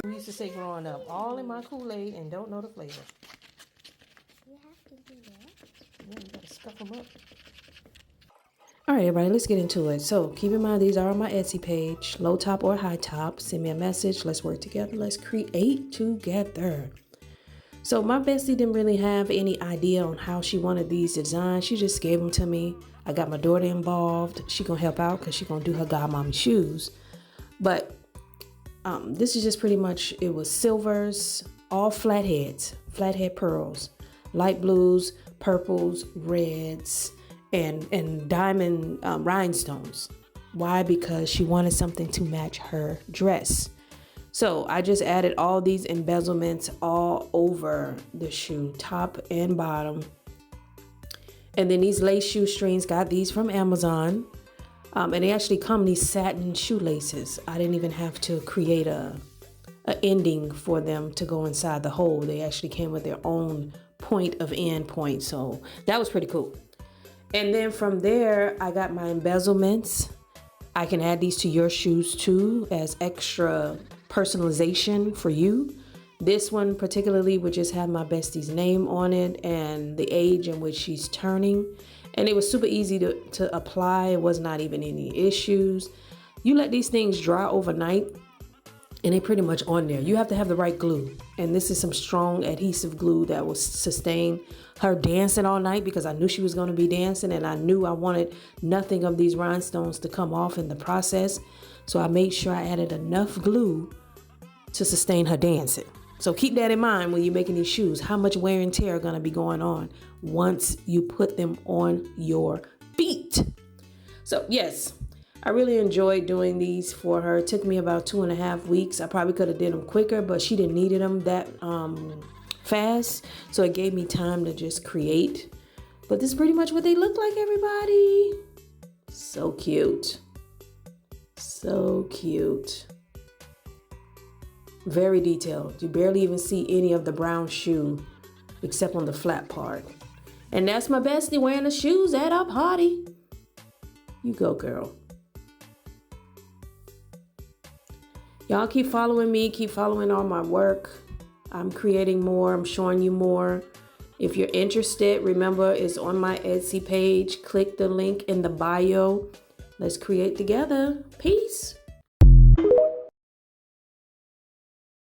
We used to say growing up, all in my Kool-Aid and don't know the flavor. You have to do that. Yeah, you gotta scuff them up. All right, everybody, let's get into it. So keep in mind, these are on my Etsy page, low top or high top. Send me a message. Let's work together. Let's create together. So my bestie didn't really have any idea on how she wanted these designs. She just gave them to me. I got my daughter involved. She gonna help out because she gonna do her godmommy shoes. But this is just pretty much, it was silvers, all flatheads, flathead pearls, light blues, purples, reds, and diamond rhinestones. Why? Because she wanted something to match her dress. So I just added all these embezzlements all over the shoe, top and bottom. And then these lace shoestrings, got these from Amazon. And they actually come these satin shoelaces. I didn't even have to create a ending for them to go inside the hole. They actually came with their own point of end point. So that was pretty cool. And then from there, I got my embezzlements. I can add these to your shoes too as extra personalization for you. This one particularly would just have my bestie's name on it and the age in which she's turning. And it was super easy to apply. It was not even any issues. You let these things dry overnight and they pretty much on there. You have to have the right glue. And this is some strong adhesive glue that will sustain her dancing all night, because I knew she was going to be dancing and I knew I wanted nothing of these rhinestones to come off in the process. So I made sure I added enough glue to sustain her dancing. So keep that in mind when you're making these shoes, how much wear and tear are going to be going on once you put them on your feet. So yes, I really enjoyed doing these for her. It took me about 2.5 weeks. I probably could have did them quicker, but she didn't need them that fast. So it gave me time to just create. But this is pretty much what they look like, everybody. So cute. So cute. Very detailed. You barely even see any of the brown shoe except on the flat part. And that's my bestie wearing the shoes at our party. You go, girl. Y'all keep following me. Keep following all my work. I'm creating more. I'm showing you more. If you're interested, remember it's on my Etsy page. Click the link in the bio. Let's create together. Peace.